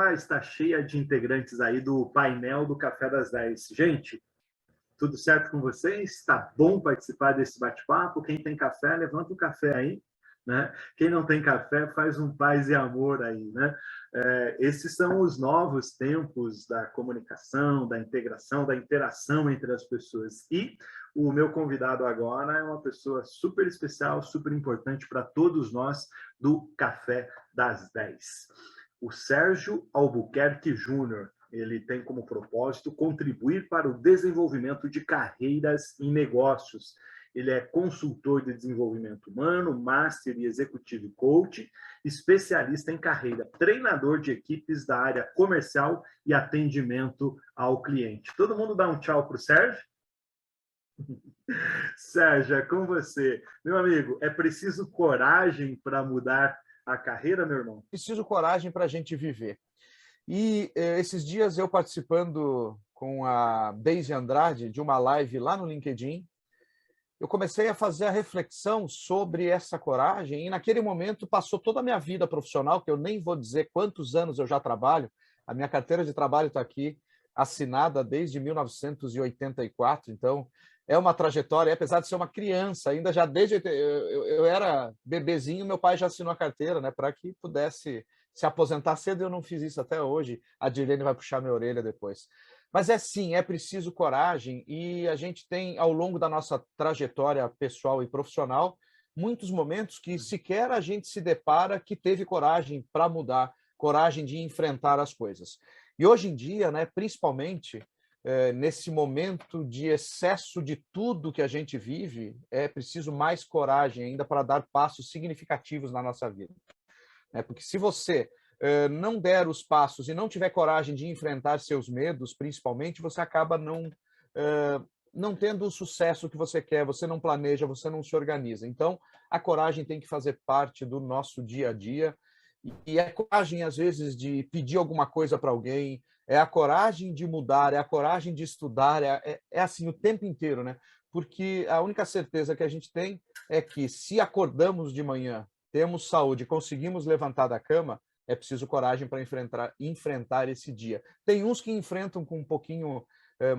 sala está cheia de integrantes aí do painel do Café das 10. Gente, tudo certo com vocês? Está bom participar desse bate-papo? Quem tem café, levanta o café aí, né? Quem não tem café, faz um paz e amor aí, né? Esses são os novos tempos da comunicação, da integração, da interação entre as pessoas. E o meu convidado agora é uma pessoa super especial, super importante para todos nós do Café das 10. O Sérgio Albuquerque Júnior. Ele tem como propósito contribuir para o desenvolvimento de carreiras em negócios. Ele é consultor de desenvolvimento humano, master e executive coach, especialista em carreira, treinador de equipes da área comercial e atendimento ao cliente. Todo mundo dá um tchau para o Sérgio? Sérgio, é com você. Meu amigo, é preciso coragem para mudar a carreira, meu irmão? Preciso coragem para a gente viver. E esses dias eu participando com a Deise Andrade de uma live lá no LinkedIn, eu comecei a fazer a reflexão sobre essa coragem e naquele momento passou toda a minha vida profissional, que eu nem vou dizer quantos anos eu já trabalho, a minha carteira de trabalho está aqui, assinada desde 1984, então é uma trajetória, apesar de ser uma criança, ainda já desde... Eu era bebezinho, meu pai já assinou a carteira, né, para que pudesse se aposentar cedo, eu não fiz isso até hoje, a Dirlene vai puxar minha orelha depois. Mas sim, é preciso coragem e a gente tem, ao longo da nossa trajetória pessoal e profissional, muitos momentos que sequer a gente se depara que teve coragem para mudar, coragem de enfrentar as coisas. E hoje em dia, né, principalmente nesse momento de excesso de tudo que a gente vive, é preciso mais coragem ainda para dar passos significativos na nossa vida. Porque se você não der os passos e não tiver coragem de enfrentar seus medos, principalmente, você acaba não tendo o sucesso que você quer, você não planeja, você não se organiza. Então, a coragem tem que fazer parte do nosso dia a dia, e é a coragem, às vezes, de pedir alguma coisa para alguém, é a coragem de mudar, é a coragem de estudar, é assim o tempo inteiro, né? Porque a única certeza que a gente tem é que se acordamos de manhã, temos saúde, conseguimos levantar da cama, é preciso coragem para enfrentar esse dia. Tem uns que enfrentam com um pouquinho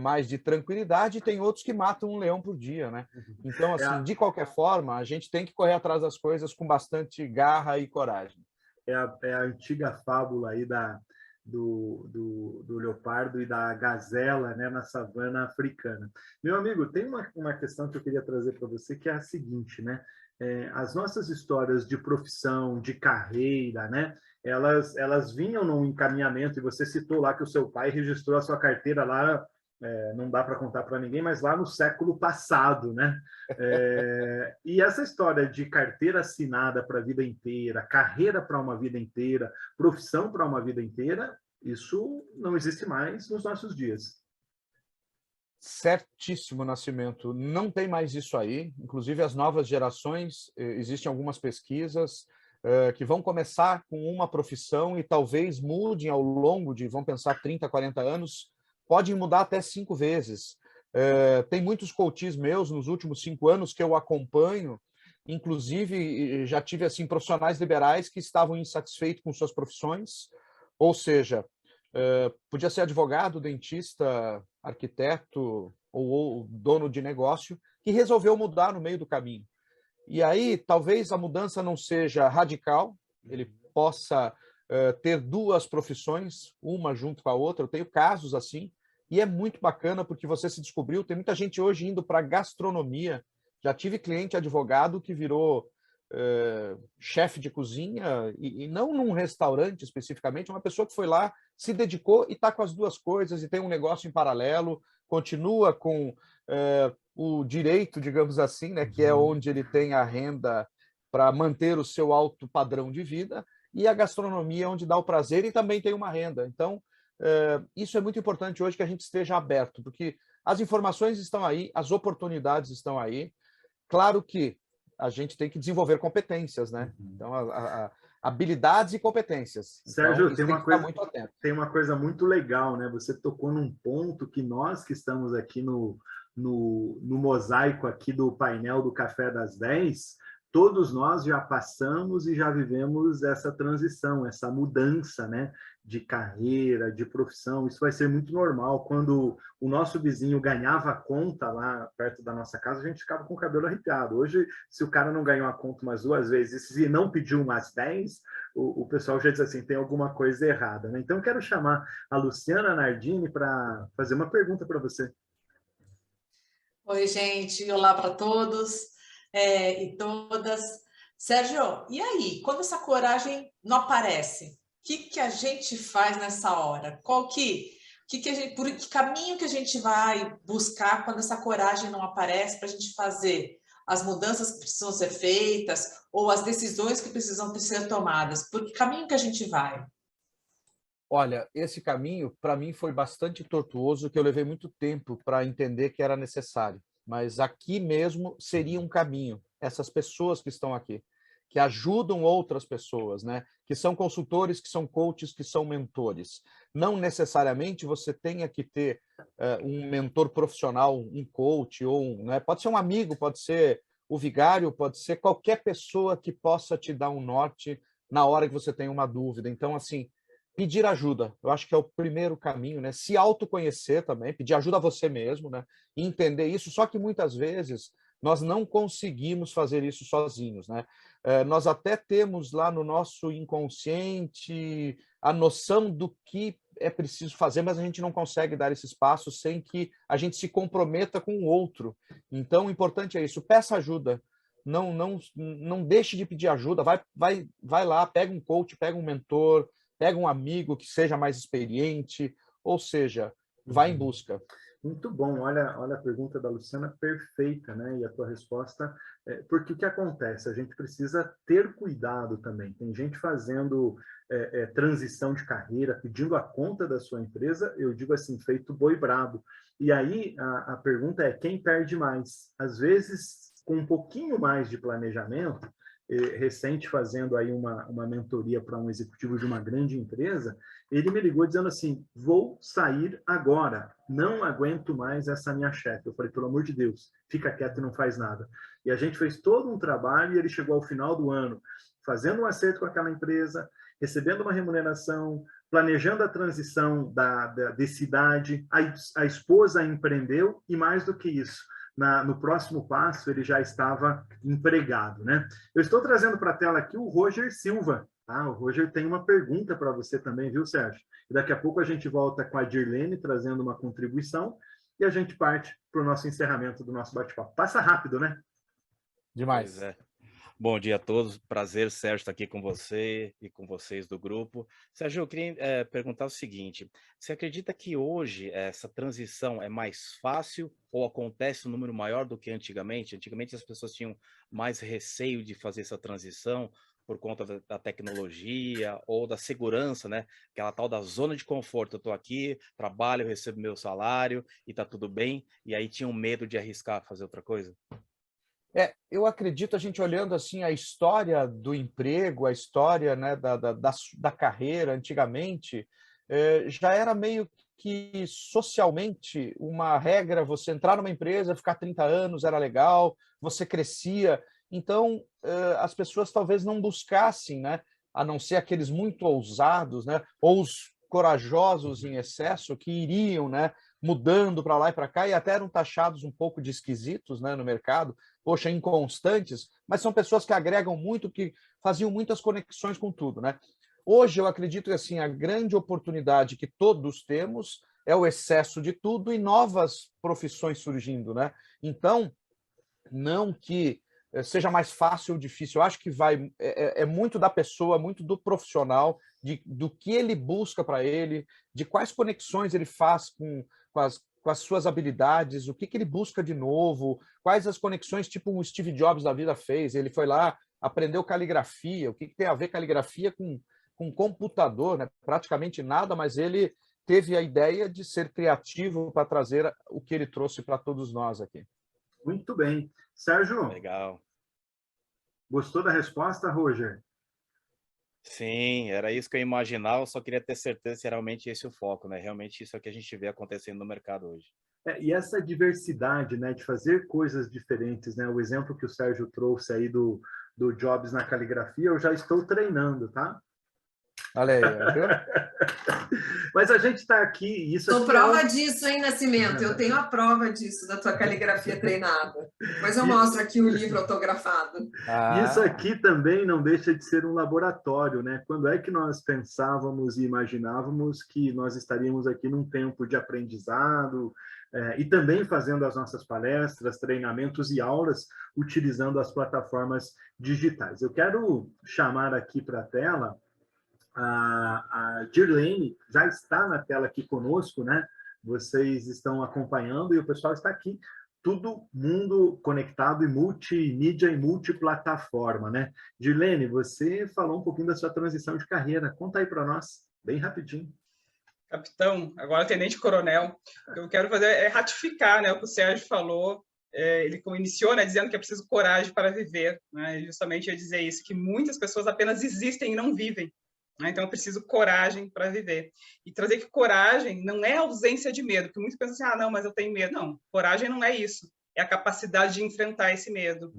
mais de tranquilidade e tem outros que matam um leão por dia, né? Então, assim, de qualquer forma, a gente tem que correr atrás das coisas com bastante garra e coragem. É a antiga fábula aí do leopardo e da gazela, né, na savana africana. Meu amigo, tem uma questão que eu queria trazer para você, que é a seguinte, né? As nossas histórias de profissão, de carreira, né? Elas vinham num encaminhamento, e você citou lá que o seu pai registrou a sua carteira lá, não dá para contar para ninguém, mas lá no século passado, né? E essa história de carteira assinada para a vida inteira, carreira para uma vida inteira, profissão para uma vida inteira, isso não existe mais nos nossos dias. Certíssimo, Nascimento. Não tem mais isso aí. Inclusive, as novas gerações, existem algumas pesquisas que vão começar com uma profissão e talvez mudem ao longo de, vamos pensar, 30, 40 anos, podem mudar até 5 vezes. Tem muitos coaches meus nos últimos 5 anos que eu acompanho, inclusive já tive assim profissionais liberais que estavam insatisfeitos com suas profissões, ou seja, podia ser advogado, dentista, arquiteto ou dono de negócio, que resolveu mudar no meio do caminho. E aí, talvez a mudança não seja radical, ele possa ter 2 profissões, uma junto com a outra. Eu tenho casos assim, e é muito bacana porque você se descobriu. Tem muita gente hoje indo para gastronomia. Já tive cliente advogado que virou chefe de cozinha, e não num restaurante especificamente, uma pessoa que foi lá, se dedicou e está com as 2 coisas e tem um negócio em paralelo, continua com o direito, digamos assim, né, que é onde ele tem a renda para manter o seu alto padrão de vida, e a gastronomia onde dá o prazer e também tem uma renda. Então, isso é muito importante hoje que a gente esteja aberto, porque as informações estão aí, as oportunidades estão aí. Claro que a gente tem que desenvolver competências, né? Então, habilidades e competências. Sérgio, então, isso tem que ficar muito atento. Tem uma coisa muito legal, né? Você tocou num ponto que nós que estamos aqui no mosaico aqui do painel do Café das 10, todos nós já passamos e já vivemos essa transição, essa mudança, né, de carreira, de profissão. Isso vai ser muito normal. Quando o nosso vizinho ganhava a conta lá perto da nossa casa, a gente ficava com o cabelo arrepiado. Hoje, se o cara não ganhou a conta umas 2 vezes e não pediu umas 10, o pessoal já diz assim, tem alguma coisa errada, né? Então, eu quero chamar a Luciana Nardini para fazer uma pergunta para você. Oi, gente. Olá para todos e todas. Sérgio, e aí? Quando essa coragem não aparece, o que a gente faz nessa hora? Por que caminho que a gente vai buscar quando essa coragem não aparece para a gente fazer as mudanças que precisam ser feitas ou as decisões que precisam ser tomadas? Por que caminho que a gente vai? Olha, esse caminho, para mim, foi bastante tortuoso, que eu levei muito tempo para entender que era necessário. Mas aqui mesmo seria um caminho. Essas pessoas que estão aqui, que ajudam outras pessoas, né? Que são consultores, que são coaches, que são mentores. Não necessariamente você tenha que ter um mentor profissional, um coach, né? Pode ser um amigo, pode ser o vigário, pode ser qualquer pessoa que possa te dar um norte na hora que você tem uma dúvida. Então, assim, pedir ajuda, eu acho que é o primeiro caminho, né? Se autoconhecer também, pedir ajuda a você mesmo, né? E entender isso, só que muitas vezes nós não conseguimos fazer isso sozinhos, né? Nós até temos lá no nosso inconsciente a noção do que é preciso fazer, mas a gente não consegue dar esses passos sem que a gente se comprometa com o outro. Então, o importante é isso, peça ajuda. Não deixe de pedir ajuda, vai lá, pega um coach, pega um mentor, pega um amigo que seja mais experiente, ou seja, vai em busca. Muito bom, olha a pergunta da Luciana, perfeita, né? E a tua resposta, porque o que acontece? A gente precisa ter cuidado também. Tem gente fazendo transição de carreira, pedindo a conta da sua empresa, eu digo assim, feito boi brabo. E aí a pergunta é, quem perde mais? Às vezes, com um pouquinho mais de planejamento, recente fazendo aí uma mentoria para um executivo de uma grande empresa, ele me ligou dizendo assim, vou sair agora, não aguento mais essa minha chefe. Eu falei, pelo amor de Deus, fica quieto e não faz nada. E a gente fez todo um trabalho e ele chegou ao final do ano fazendo um acerto com aquela empresa, recebendo uma remuneração, planejando a transição de cidade, a esposa empreendeu e mais do que isso, no próximo passo ele já estava empregado, né? Eu estou trazendo para a tela aqui o Roger Silva. O Roger tem uma pergunta para você também, viu, Sérgio? E daqui a pouco a gente volta com a Dirlene trazendo uma contribuição e a gente parte para o nosso encerramento do nosso bate-papo. Passa rápido, né? Demais. Pois é. Bom dia a todos. Prazer, Sérgio, estar aqui com você e com vocês do grupo. Sérgio, eu queria perguntar o seguinte: você acredita que hoje essa transição é mais fácil ou acontece um número maior do que antigamente? Antigamente as pessoas tinham mais receio de fazer essa transição por conta da tecnologia ou da segurança, né? Aquela tal da zona de conforto. Eu estou aqui, trabalho, eu recebo meu salário e está tudo bem. E aí tinham medo de arriscar fazer outra coisa? Eu acredito, a gente olhando assim a história do emprego, a história, né, da carreira antigamente, já era meio que socialmente uma regra, você entrar numa empresa, ficar 30 anos era legal, você crescia. Então, as pessoas talvez não buscassem, né, a não ser aqueles muito ousados, né, ou os corajosos em excesso que iriam, né, mudando para lá e para cá e até eram taxados um pouco de esquisitos, né, no mercado, poxa, inconstantes, mas são pessoas que agregam muito, que faziam muitas conexões com tudo, né? Hoje eu acredito que assim a grande oportunidade que todos temos é o excesso de tudo e novas profissões surgindo, né? Então, não que seja mais fácil ou difícil, eu acho que é muito da pessoa, muito do profissional, do que ele busca para ele, de quais conexões ele faz com as suas habilidades, o que ele busca de novo, quais as conexões, tipo o Steve Jobs da vida fez, ele foi lá, aprendeu caligrafia, o que tem a ver caligrafia com computador, né? Praticamente nada, mas ele teve a ideia de ser criativo para trazer o que ele trouxe para todos nós aqui. Muito bem. Sérgio, Legal. gostou da resposta, Roger? Sim, era isso que eu imaginava, eu só queria ter certeza se realmente esse é o foco, né? Realmente isso é o que a gente vê acontecendo no mercado hoje. E essa diversidade, né, de fazer coisas diferentes, né? O exemplo que o Sérgio trouxe aí do Jobs na caligrafia, eu já estou treinando, tá? Olha aí, viu? Mas a gente está aqui, isso Sou aqui prova disso, hein, Nascimento? Eu tenho a prova disso, da tua caligrafia treinada. Depois eu mostro aqui o livro autografado. Isso aqui também não deixa de ser um laboratório, né? Quando é que nós pensávamos e imaginávamos que nós estaríamos aqui num tempo de aprendizado, e também fazendo as nossas palestras, treinamentos e aulas, utilizando as plataformas digitais. Eu quero chamar aqui para a tela a Dirlene, já está na tela aqui conosco, né? Vocês estão acompanhando e o pessoal está aqui, todo mundo conectado e multimídia e multiplataforma, né? Dirlene, você falou um pouquinho da sua transição de carreira, conta aí para nós, bem rapidinho. Capitão, agora tenente-coronel, o que eu quero fazer é ratificar, né, o que o Sérgio falou. Ele iniciou, né, dizendo que é preciso coragem para viver, né? Justamente eu ia dizer isso, que muitas pessoas apenas existem e não vivem. Então, eu preciso coragem para viver. E trazer que coragem não é ausência de medo, porque muitos pensam assim, ah, não, mas eu tenho medo. Não, coragem não é isso. É a capacidade de enfrentar esse medo.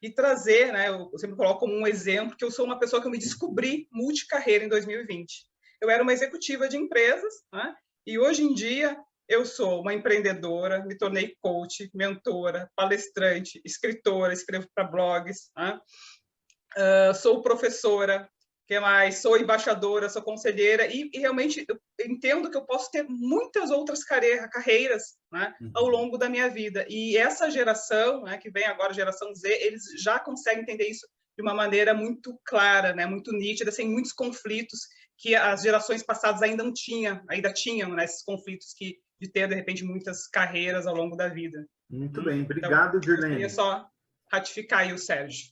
E trazer, né, eu sempre coloco como um exemplo, que eu sou uma pessoa que eu me descobri multicarreira em 2020. Eu era uma executiva de empresas, né, e hoje em dia eu sou uma empreendedora, me tornei coach, mentora, palestrante, escritora, escrevo para blogs, né, sou professora, que mais? Sou embaixadora, sou conselheira e realmente eu entendo que eu posso ter muitas outras carreiras, né, ao longo da minha vida. E essa geração, né, que vem agora, a geração Z, eles já conseguem entender isso de uma maneira muito clara, né, muito nítida, sem muitos conflitos que as gerações passadas ainda tinham, né, esses conflitos de ter, de repente, muitas carreiras ao longo da vida. Muito bem, obrigado, então, Dirlene. Eu queria só ratificar aí o Sérgio.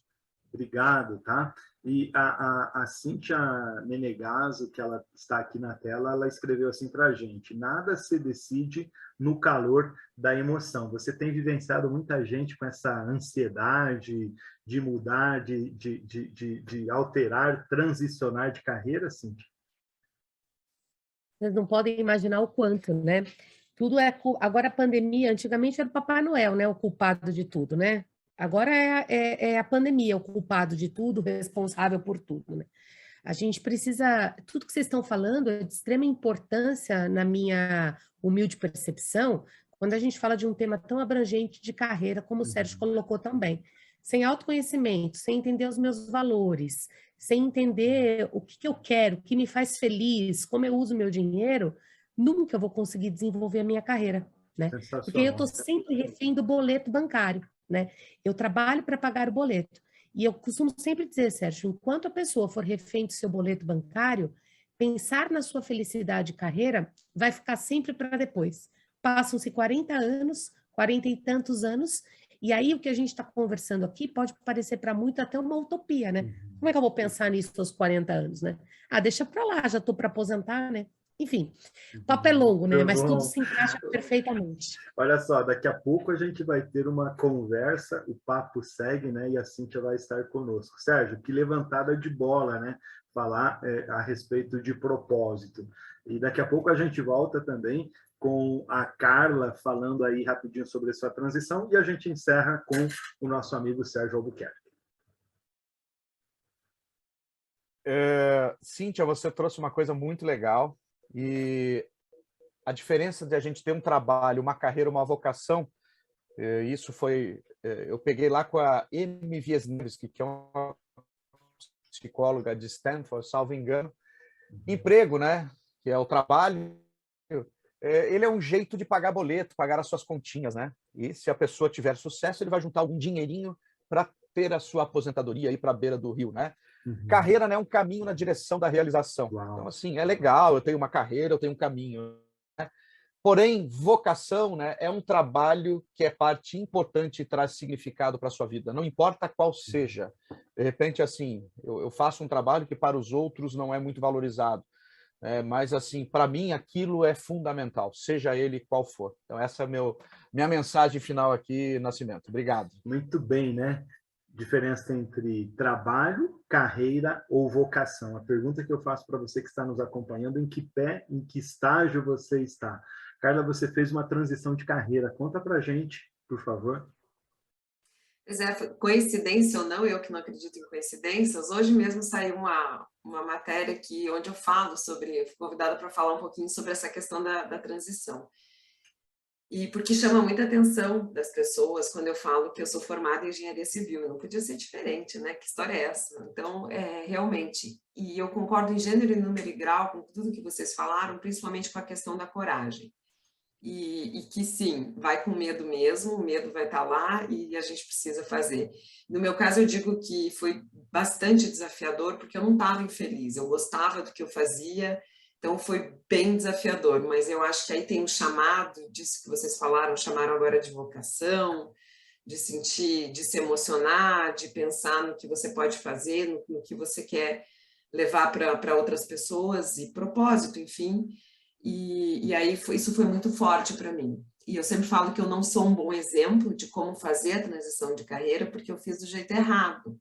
Obrigado, tá? E a Cíntia Menegaso, que ela está aqui na tela, ela escreveu assim para a gente: nada se decide no calor da emoção. Você tem vivenciado muita gente com essa ansiedade de mudar, de alterar, transicionar de carreira, Cíntia? Vocês não podem imaginar o quanto, né? Tudo é... Agora a pandemia, antigamente era o Papai Noel, né? O culpado de tudo, né? Agora é a pandemia o culpado de tudo, responsável por tudo, né? A gente precisa... Tudo que vocês estão falando é de extrema importância na minha humilde percepção, quando a gente fala de um tema tão abrangente de carreira, como o Sérgio colocou também. Sem autoconhecimento, sem entender os meus valores, sem entender o que eu quero, o que me faz feliz, como eu uso meu dinheiro, nunca eu vou conseguir desenvolver a minha carreira, né? Porque eu estou sempre refém do boleto bancário, né? Eu trabalho para pagar o boleto. E eu costumo sempre dizer, Sérgio, enquanto a pessoa for refém do seu boleto bancário, pensar na sua felicidade e carreira vai ficar sempre para depois. Passam-se 40 anos, 40 e tantos anos, e aí o que a gente está conversando aqui pode parecer para muito até uma utopia, né? Como é que eu vou pensar nisso aos 40 anos, né? Ah, deixa para lá, já estou para aposentar, né? Enfim, o papo é longo, né? Mas tudo se encaixa perfeitamente. Olha só, daqui a pouco a gente vai ter uma conversa, o papo segue, né? E a Cíntia vai estar conosco. Sérgio, que levantada de bola, né? Falar a respeito de propósito. E daqui a pouco a gente volta também com a Carla falando aí rapidinho sobre a sua transição e a gente encerra com o nosso amigo Sérgio Albuquerque. Cíntia, você trouxe uma coisa muito legal e a diferença de a gente ter um trabalho, uma carreira, uma vocação, isso foi... Eu peguei lá com a Amy Wiesniewski, que é uma psicóloga de Stanford, salvo engano. Emprego, né? Que é o trabalho, ele é um jeito de pagar boleto, pagar as suas continhas, né? E se a pessoa tiver sucesso, ele vai juntar algum dinheirinho para ter a sua aposentadoria aí para a beira do rio, né? Carreira, né, é um caminho na direção da realização. Uau. Então, assim, é legal, eu tenho uma carreira, eu tenho um caminho, né? Porém, vocação, né, é um trabalho que é parte importante e traz significado para a sua vida, não importa qual seja. De repente, assim, eu faço um trabalho que para os outros não é muito valorizado. Mas, assim, para mim, aquilo é fundamental, seja ele qual for. Então, essa é minha mensagem final aqui, Nascimento. Obrigado. Muito bem, né? Diferença entre trabalho, carreira ou vocação. A pergunta que eu faço para você que está nos acompanhando, em que pé, em que estágio você está? Carla, você fez uma transição de carreira. Conta para a gente, por favor. Pois é, coincidência ou não, eu que não acredito em coincidências, hoje mesmo saiu uma matéria onde eu falo sobre, fui convidada para falar um pouquinho sobre essa questão da transição. E porque chama muita atenção das pessoas quando eu falo que eu sou formada em engenharia civil, não podia ser diferente, né? Que história é essa? Então, realmente, e eu concordo em gênero, e número e grau com tudo que vocês falaram, principalmente com a questão da coragem. E que sim, vai com medo mesmo, o medo vai estar lá e a gente precisa fazer. No meu caso, eu digo que foi bastante desafiador, porque eu não estava infeliz, eu gostava do que eu fazia, então foi bem desafiador, mas eu acho que aí tem um chamado, disso que vocês falaram, chamaram agora de vocação, de sentir, de se emocionar, de pensar no que você pode fazer, no que você quer levar para outras pessoas, e propósito, enfim. E aí isso foi muito forte para mim. E eu sempre falo que eu não sou um bom exemplo de como fazer a transição de carreira, porque eu fiz do jeito errado.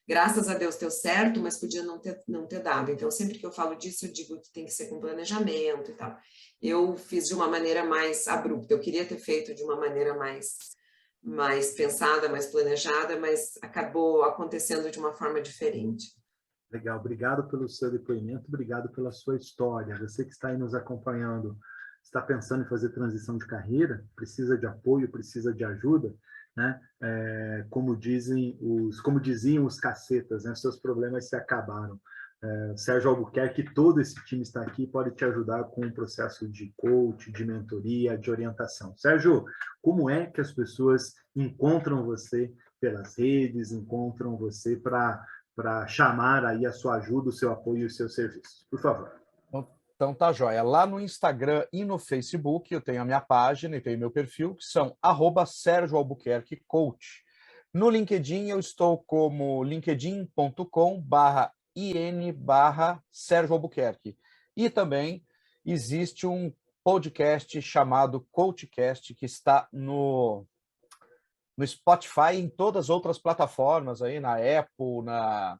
Graças a Deus deu certo, mas podia não ter dado. Então, sempre que eu falo disso, eu digo que tem que ser com planejamento e tal. Eu fiz de uma maneira mais abrupta. Eu queria ter feito de uma maneira mais pensada, mais planejada, mas acabou acontecendo de uma forma diferente. Legal, obrigado pelo seu depoimento, obrigado pela sua história. Você que está aí nos acompanhando, está pensando em fazer transição de carreira, precisa de apoio, precisa de ajuda, né? Como diziam os cacetas, né? Seus problemas se acabaram. Sérgio Albuquerque, todo esse time está aqui, pode te ajudar com um processo de coach, de mentoria, de orientação. Sérgio, como é que as pessoas encontram você pelas redes, encontram você para chamar aí a sua ajuda, o seu apoio e os seus serviços? Por favor. Então tá joia. Lá no Instagram e no Facebook eu tenho a minha página e tenho meu perfil, que são @Sérgio Albuquerque Coach. No LinkedIn eu estou como linkedin.com/in/Sérgio Albuquerque. E também existe um podcast chamado Coachcast, que está no Spotify e em todas as outras plataformas, aí, na Apple, na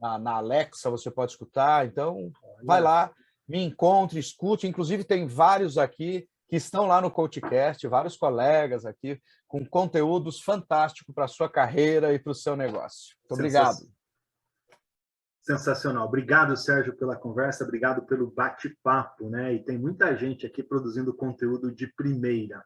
Alexa, você pode escutar. Então, vai lá, me encontre, escute. Inclusive, tem vários aqui que estão lá no Coachcast, vários colegas aqui, com conteúdos fantásticos para a sua carreira e para o seu negócio. Muito obrigado. Sensacional. Obrigado, Sérgio, pela conversa, obrigado pelo bate-papo, né? E tem muita gente aqui produzindo conteúdo de primeira.